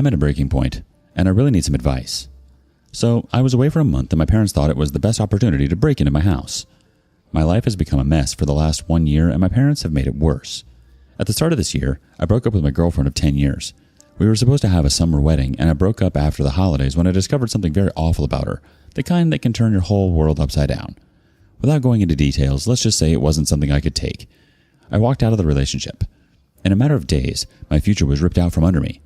I'm at a breaking point, and I really need some advice. So I was away for a month, and my parents thought it was the best opportunity to break into my house. My life has become a mess for the last 1 year, and my parents have made it worse. At the start of this year, I broke up with my girlfriend of 10 years. We were supposed to have a summer wedding, and I broke up after the holidays when I discovered something very awful about her, the kind that can turn your whole world upside down. Without going into details, let's just say it wasn't something I could take. I walked out of the relationship. In a matter of days, my future was ripped out from under me.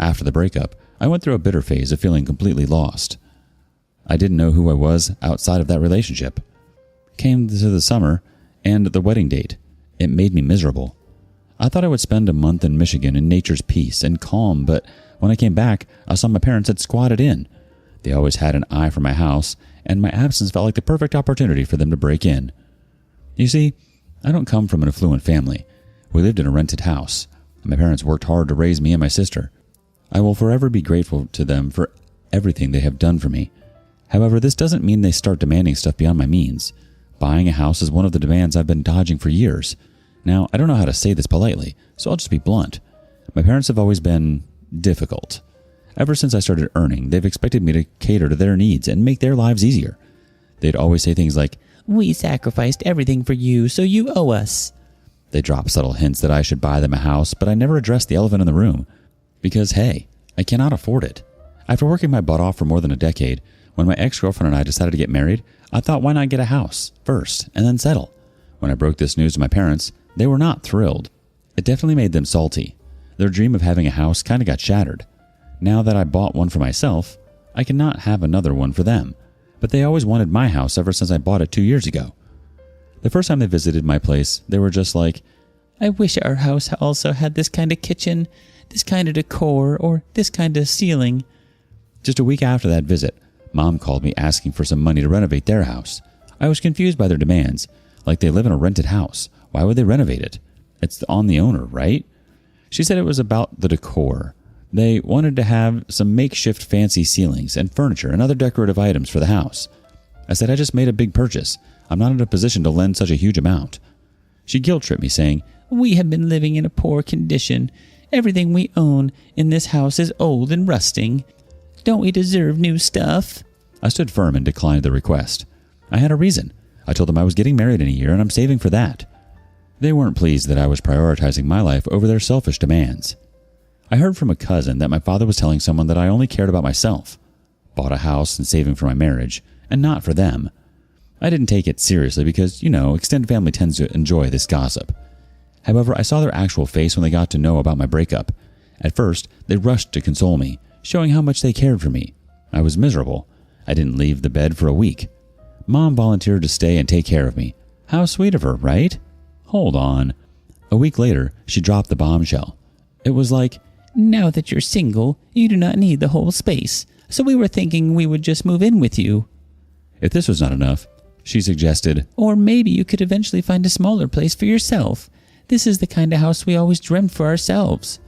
After the breakup, I went through a bitter phase of feeling completely lost. I didn't know who I was outside of that relationship. Came to the summer and the wedding date. It made me miserable. I thought I would spend a month in Michigan in nature's peace and calm, but when I came back, I saw my parents had squatted in. They always had an eye for my house, and my absence felt like the perfect opportunity for them to break in. You see, I don't come from an affluent family. We lived in a rented house. My parents worked hard to raise me and my sister. I will forever be grateful to them for everything they have done for me. However, this doesn't mean they start demanding stuff beyond my means. Buying a house is one of the demands I've been dodging for years. Now, I don't know how to say this politely, so I'll just be blunt. My parents have always been difficult. Ever since I started earning, they've expected me to cater to their needs and make their lives easier. They'd always say things like, "We sacrificed everything for you, so you owe us." They drop subtle hints that I should buy them a house, but I never address the elephant in the room. Because, hey, I cannot afford it. After working my butt off for more than a decade, when my ex-girlfriend and I decided to get married, I thought, why not get a house first and then settle? When I broke this news to my parents, they were not thrilled. It definitely made them salty. Their dream of having a house kind of got shattered. Now that I bought one for myself, I cannot have another one for them. But they always wanted my house ever since I bought it 2 years ago. The first time they visited my place, they were just like, "I wish our house also had this kind of kitchen, this kind of decor, or this kind of ceiling." Just a week after that visit, Mom called me asking for some money to renovate their house. I was confused by their demands. Like, they live in a rented house. Why would they renovate it? It's on the owner, right? She said it was about the decor. They wanted to have some makeshift fancy ceilings and furniture and other decorative items for the house. I said I just made a big purchase. I'm not in a position to lend such a huge amount. She guilt-tripped me, saying, "We have been living in a poor condition. Everything we own in this house is old and rusting. Don't we deserve new stuff?" I stood firm and declined the request. I had a reason. I told them I was getting married in a year and I'm saving for that. They weren't pleased that I was prioritizing my life over their selfish demands. I heard from a cousin that my father was telling someone that I only cared about myself, bought a house and saving for my marriage, and not for them. I didn't take it seriously because, extended family tends to enjoy this gossip. However, I saw their actual face when they got to know about my breakup. At first, they rushed to console me, showing how much they cared for me. I was miserable. I didn't leave the bed for a week. Mom volunteered to stay and take care of me. How sweet of her, right? Hold on. A week later, she dropped the bombshell. It was like, "Now that you're single, you do not need the whole space, so we were thinking we would just move in with you." If this was not enough, she suggested, "Or maybe you could eventually find a smaller place for yourself. This is the kind of house we always dreamt for ourselves."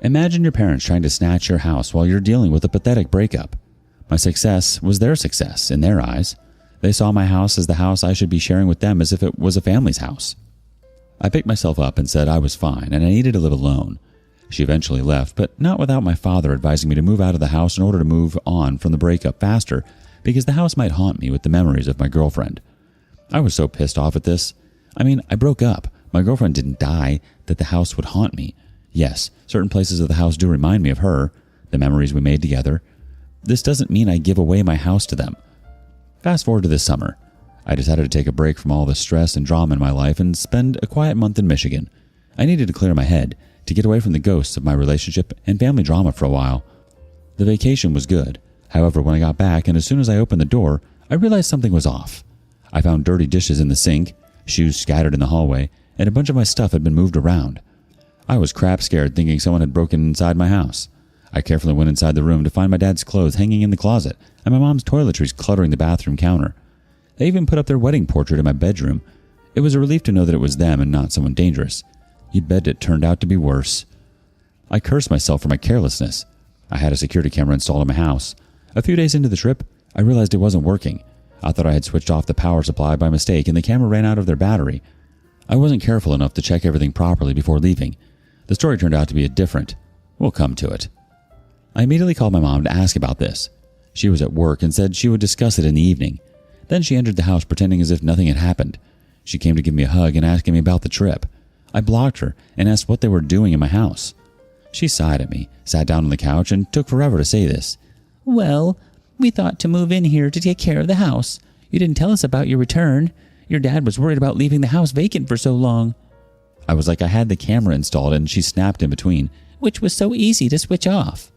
Imagine your parents trying to snatch your house while you're dealing with a pathetic breakup. My success was their success in their eyes. They saw my house as the house I should be sharing with them as if it was a family's house. I picked myself up and said I was fine and I needed to live alone. She eventually left, but not without my father advising me to move out of the house in order to move on from the breakup faster, because the house might haunt me with the memories of my girlfriend. I was so pissed off at this. I broke up. My girlfriend didn't die that the house would haunt me. Yes, certain places of the house do remind me of her, the memories we made together. This doesn't mean I give away my house to them. Fast forward to this summer. I decided to take a break from all the stress and drama in my life and spend a quiet month in Michigan. I needed to clear my head, to get away from the ghosts of my relationship and family drama for a while. The vacation was good. However, when I got back and as soon as I opened the door, I realized something was off. I found dirty dishes in the sink, shoes scattered in the hallway, and a bunch of my stuff had been moved around. I was crap scared thinking someone had broken inside my house. I carefully went inside the room to find my dad's clothes hanging in the closet and my mom's toiletries cluttering the bathroom counter. They even put up their wedding portrait in my bedroom. It was a relief to know that it was them and not someone dangerous. You'd bet it turned out to be worse. I cursed myself for my carelessness. I had a security camera installed in my house. A few days into the trip, I realized it wasn't working. I thought I had switched off the power supply by mistake and the camera ran out of their battery. I wasn't careful enough to check everything properly before leaving. The story turned out to be different. We'll come to it. I immediately called my mom to ask about this. She was at work and said she would discuss it in the evening. Then she entered the house pretending as if nothing had happened. She came to give me a hug and asking me about the trip. I blocked her and asked what they were doing in my house. She sighed at me, sat down on the couch, and took forever to say this. Well, we thought to move in here to take care of the house. You didn't tell us about your return. Your dad was worried about leaving the house vacant for so long. I was like I had the camera installed, and she snapped in between. Which was so easy to switch off.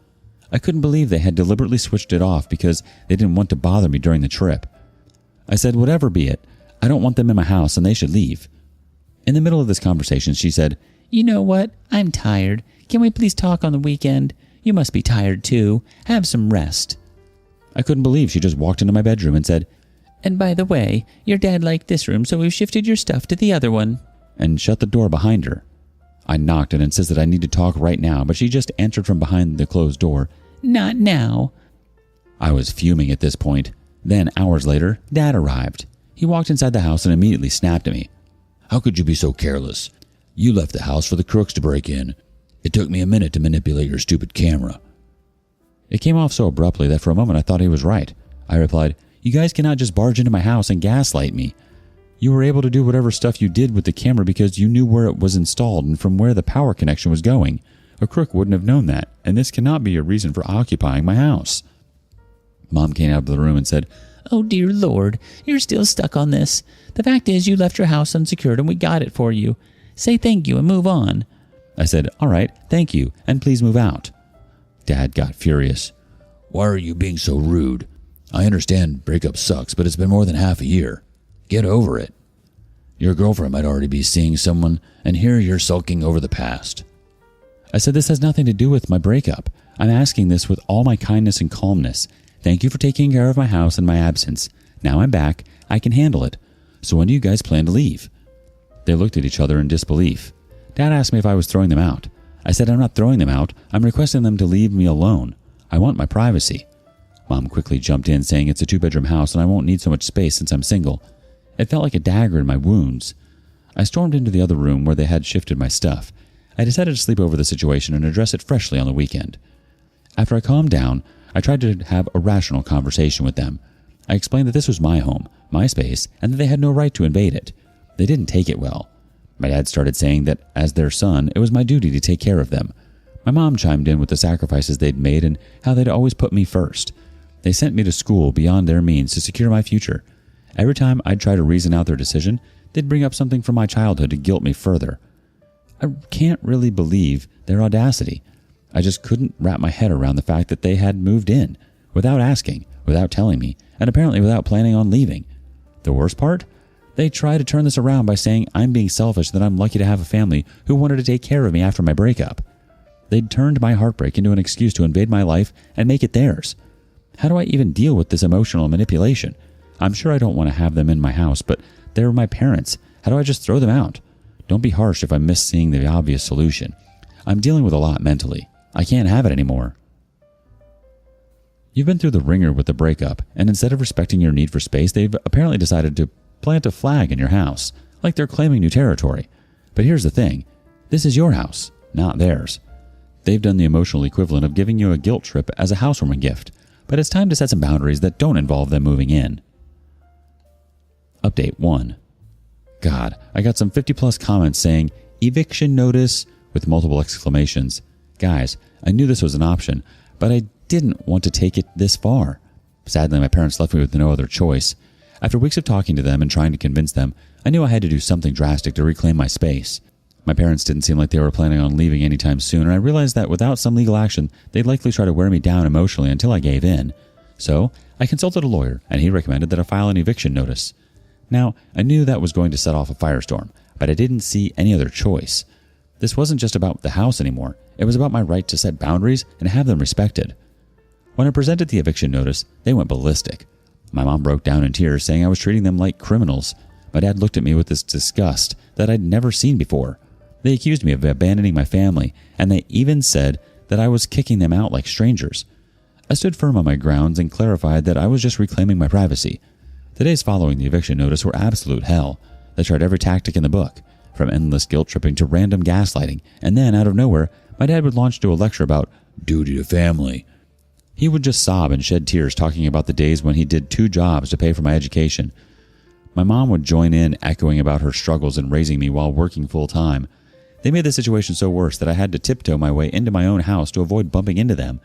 I couldn't believe they had deliberately switched it off because they didn't want to bother me during the trip. I said, whatever be it, I don't want them in my house and they should leave. In the middle of this conversation, she said, You know what? I'm tired. Can we please talk on the weekend? You must be tired too. Have some rest. I couldn't believe she just walked into my bedroom and said, And by the way, your dad liked this room, so we've shifted your stuff to the other one. And shut the door behind her. I knocked and insisted I need to talk right now, but she just answered from behind the closed door, Not now. I was fuming at this point. Then, hours later, Dad arrived. He walked inside the house and immediately snapped at me. How could you be so careless? You left the house for the crooks to break in. It took me a minute to manipulate your stupid camera. It came off so abruptly that for a moment I thought he was right. I replied, You guys cannot just barge into my house and gaslight me. You were able to do whatever stuff you did with the camera because you knew where it was installed and from where the power connection was going. A crook wouldn't have known that, and this cannot be a reason for occupying my house. Mom came out of the room and said, Oh dear Lord, you're still stuck on this. The fact is you left your house unsecured and we got it for you. Say thank you and move on. I said, All right, thank you, and please move out. Dad got furious. Why are you being so rude? I understand breakup sucks, but it's been more than half a year. Get over it. Your girlfriend might already be seeing someone, and here you're sulking over the past. I said, This has nothing to do with my breakup. I'm asking this with all my kindness and calmness. Thank you for taking care of my house in my absence. Now I'm back. I can handle it. So when do you guys plan to leave? They looked at each other in disbelief. Dad asked me if I was throwing them out. I said, I'm not throwing them out. I'm requesting them to leave me alone. I want my privacy. Mom quickly jumped in, saying it's a 2-bedroom house and I won't need so much space since I'm single. It felt like a dagger in my wounds. I stormed into the other room where they had shifted my stuff. I decided to sleep over the situation and address it freshly on the weekend. After I calmed down, I tried to have a rational conversation with them. I explained that this was my home, my space, and that they had no right to invade it. They didn't take it well. My dad started saying that as their son, it was my duty to take care of them. My mom chimed in with the sacrifices they'd made and how they'd always put me first. They sent me to school beyond their means to secure my future. Every time I'd try to reason out their decision, they'd bring up something from my childhood to guilt me further. I can't really believe their audacity. I just couldn't wrap my head around the fact that they had moved in, without asking, without telling me, and apparently without planning on leaving. The worst part? They try to turn this around by saying I'm being selfish, that I'm lucky to have a family who wanted to take care of me after my breakup. They'd turned my heartbreak into an excuse to invade my life and make it theirs. How do I even deal with this emotional manipulation? I'm sure I don't want to have them in my house, but they're my parents. How do I just throw them out? Don't be harsh if I miss seeing the obvious solution. I'm dealing with a lot mentally. I can't have it anymore. You've been through the ringer with the breakup, and instead of respecting your need for space, they've apparently decided to plant a flag in your house, like they're claiming new territory. But here's the thing. This is your house, not theirs. They've done the emotional equivalent of giving you a guilt trip as a housewarming gift, but it's time to set some boundaries that don't involve them moving in. Update 1. God, I got some 50+ comments saying, eviction notice, with multiple exclamations. Guys, I knew this was an option, but I didn't want to take it this far. Sadly, my parents left me with no other choice. After weeks of talking to them and trying to convince them, I knew I had to do something drastic to reclaim my space. My parents didn't seem like they were planning on leaving anytime soon, and I realized that without some legal action, they'd likely try to wear me down emotionally until I gave in. So, I consulted a lawyer, and he recommended that I file an eviction notice. Now, I knew that was going to set off a firestorm, but I didn't see any other choice. This wasn't just about the house anymore. It was about my right to set boundaries and have them respected. When I presented the eviction notice, they went ballistic. My mom broke down in tears, saying I was treating them like criminals. My dad looked at me with this disgust that I'd never seen before. They accused me of abandoning my family, and they even said that I was kicking them out like strangers. I stood firm on my grounds and clarified that I was just reclaiming my privacy. The days following the eviction notice were absolute hell. They tried every tactic in the book, from endless guilt tripping to random gaslighting, and then, out of nowhere, my dad would launch into a lecture about duty to family. He would just sob and shed tears talking about the days when he did 2 jobs to pay for my education. My mom would join in, echoing about her struggles in raising me while working full-time. They made the situation so worse that I had to tiptoe my way into my own house to avoid bumping into them.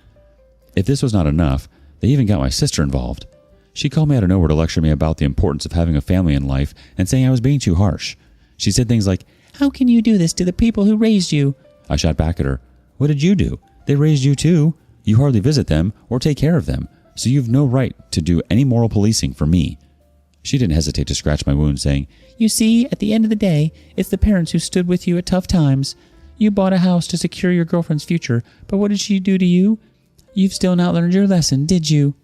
If this was not enough, they even got my sister involved. She called me out of nowhere to lecture me about the importance of having a family in life and saying I was being too harsh. She said things like, "How can you do this to the people who raised you?" I shot back at her, "What did you do? They raised you too. You hardly visit them or take care of them, so you've no right to do any moral policing for me." She didn't hesitate to scratch my wound, saying, "You see, at the end of the day, it's the parents who stood with you at tough times. You bought a house to secure your girlfriend's future, but what did she do to you? You've still not learned your lesson, did you?"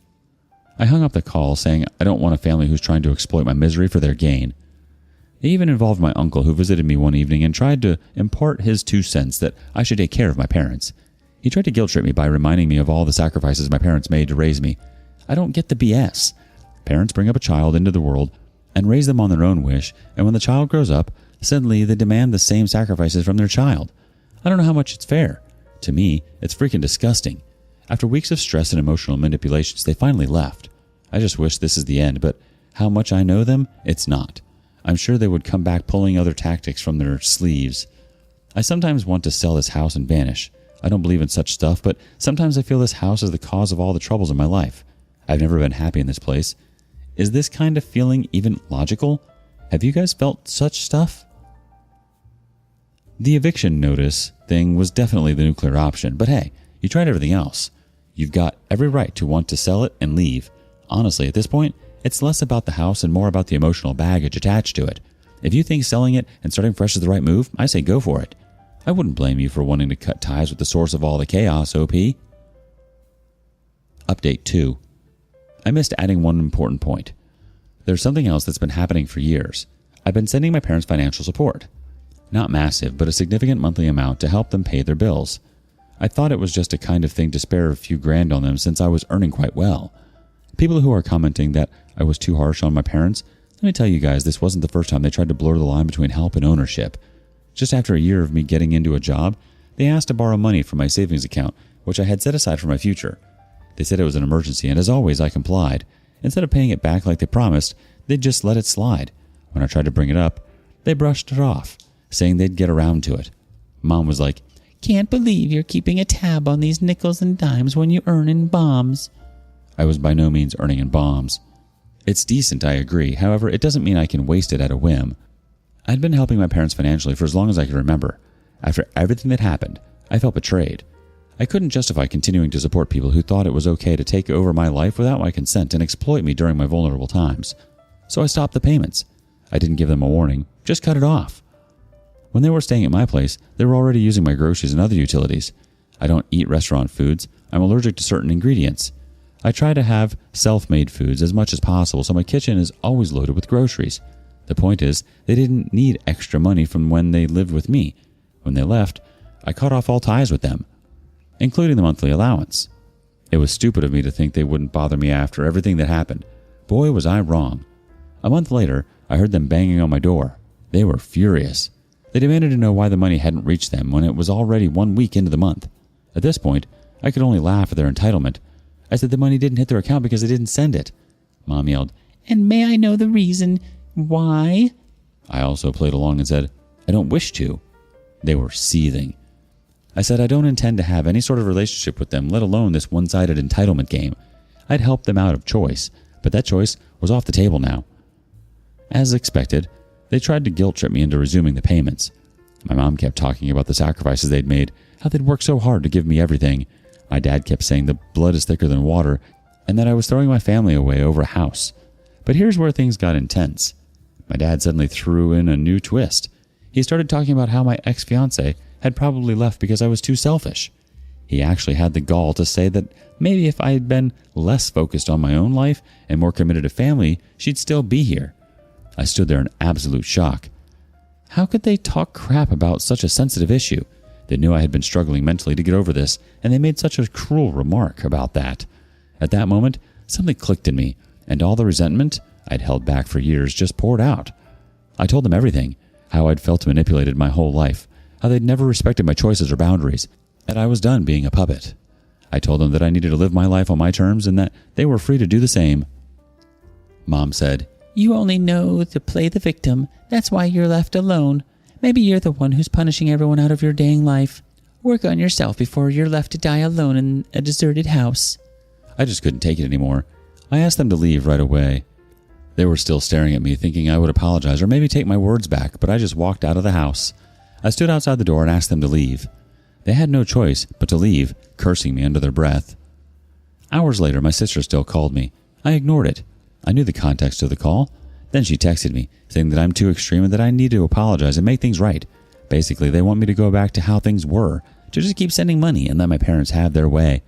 I hung up the call, saying I don't want a family who's trying to exploit my misery for their gain. They even involved my uncle, who visited me one evening and tried to impart his 2 cents that I should take care of my parents. He tried to guilt trip me by reminding me of all the sacrifices my parents made to raise me. I don't get the BS. Parents bring up a child into the world and raise them on their own wish, and when the child grows up, suddenly they demand the same sacrifices from their child. I don't know how much it's fair. To me, it's freaking disgusting. After weeks of stress and emotional manipulations, they finally left. I just wish this is the end, but how much I know them, it's not. I'm sure they would come back pulling other tactics from their sleeves. I sometimes want to sell this house and vanish. I don't believe in such stuff, but sometimes I feel this house is the cause of all the troubles in my life. I've never been happy in this place. Is this kind of feeling even logical? Have you guys felt such stuff? The eviction notice thing was definitely the nuclear option, but hey, you tried everything else. You've got every right to want to sell it and leave. Honestly, at this point, it's less about the house and more about the emotional baggage attached to it. If you think selling it and starting fresh is the right move, I say go for it. I wouldn't blame you for wanting to cut ties with the source of all the chaos, OP. Update 2. I missed adding one important point. There's something else that's been happening for years. I've been sending my parents financial support. Not massive, but a significant monthly amount to help them pay their bills. I thought it was just a kind of thing to spare a few grand on them since I was earning quite well. People who are commenting that I was too harsh on my parents, let me tell you guys, this wasn't the first time they tried to blur the line between help and ownership. Just after a year of me getting into a job, they asked to borrow money from my savings account, which I had set aside for my future. They said it was an emergency, and as always, I complied. Instead of paying it back like they promised, they'd just let it slide. When I tried to bring it up, they brushed it off, saying they'd get around to it. Mom was like, "Can't believe you're keeping a tab on these nickels and dimes when you earn in bombs." I was by no means earning in bombs. It's decent, I agree. However, it doesn't mean I can waste it at a whim. I'd been helping my parents financially for as long as I could remember. After everything that happened, I felt betrayed. I couldn't justify continuing to support people who thought it was okay to take over my life without my consent and exploit me during my vulnerable times. So I stopped the payments. I didn't give them a warning, just cut it off. When they were staying at my place, they were already using my groceries and other utilities. I don't eat restaurant foods. I'm allergic to certain ingredients. I try to have self-made foods as much as possible, so my kitchen is always loaded with groceries. The point is, they didn't need extra money from when they lived with me. When they left, I cut off all ties with them, including the monthly allowance. It was stupid of me to think they wouldn't bother me after everything that happened. Boy, was I wrong. A month later, I heard them banging on my door. They were furious. They demanded to know why the money hadn't reached them when it was already 1 week into the month. At this point, I could only laugh at their entitlement. I said the money didn't hit their account because they didn't send it. Mom yelled, "And may I know the reason why?" I also played along and said, "I don't wish to." They were seething. I said I don't intend to have any sort of relationship with them, let alone this one-sided entitlement game. I'd help them out of choice, but that choice was off the table now. As expected, they tried to guilt trip me into resuming the payments. My mom kept talking about the sacrifices they'd made, how they'd worked so hard to give me everything. My dad kept saying the blood is thicker than water, and that I was throwing my family away over a house. But here's where things got intense. My dad suddenly threw in a new twist. He started talking about how my ex-fiancée had probably left because I was too selfish. He actually had the gall to say that maybe if I had been less focused on my own life and more committed to family, she'd still be here. I stood there in absolute shock. How could they talk crap about such a sensitive issue? They knew I had been struggling mentally to get over this, and they made such a cruel remark about that. At that moment, something clicked in me, and all the resentment I'd held back for years just poured out. I told them everything, how I'd felt manipulated my whole life, how they'd never respected my choices or boundaries, that I was done being a puppet. I told them that I needed to live my life on my terms and that they were free to do the same. Mom said, You only know to play the victim. That's why you're left alone. Maybe you're the one who's punishing everyone out of your dang life. Work on yourself before you're left to die alone in a deserted house. I just couldn't take it anymore. I asked them to leave right away. They were still staring at me, thinking I would apologize or maybe take my words back, but I just walked out of the house. I stood outside the door and asked them to leave. They had no choice but to leave, cursing me under their breath. Hours later, my sister still called me. I ignored it. I knew the context of the call. Then she texted me, saying that I'm too extreme and that I need to apologize and make things right. Basically, they want me to go back to how things were, to just keep sending money and let my parents have their way.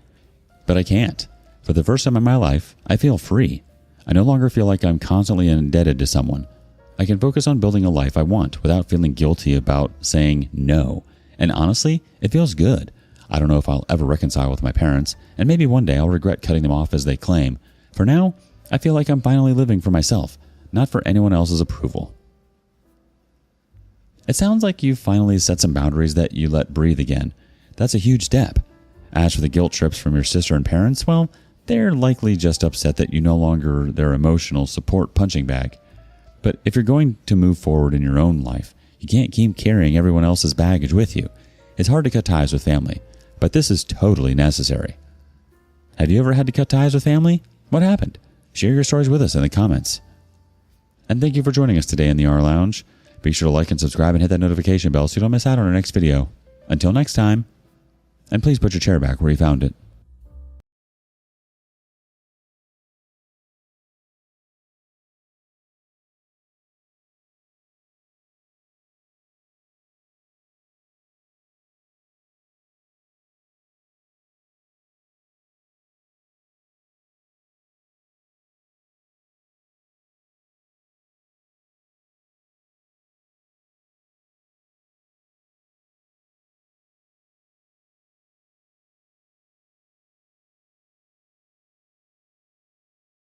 But I can't. For the first time in my life, I feel free. I no longer feel like I'm constantly indebted to someone. I can focus on building a life I want without feeling guilty about saying no. And honestly, it feels good. I don't know if I'll ever reconcile with my parents, and maybe one day I'll regret cutting them off as they claim. For now, I feel like I'm finally living for myself, not for anyone else's approval. It sounds like you've finally set some boundaries that you let breathe again. That's a huge step. As for the guilt trips from your sister and parents, well, they're likely just upset that you're no longer their emotional support punching bag. But if you're going to move forward in your own life, you can't keep carrying everyone else's baggage with you. It's hard to cut ties with family, but this is totally necessary. Have you ever had to cut ties with family? What happened? Share your stories with us in the comments. And thank you for joining us today in the R Lounge. Be sure to like and subscribe and hit that notification bell so you don't miss out on our next video. Until next time, and please put your chair back where you found it.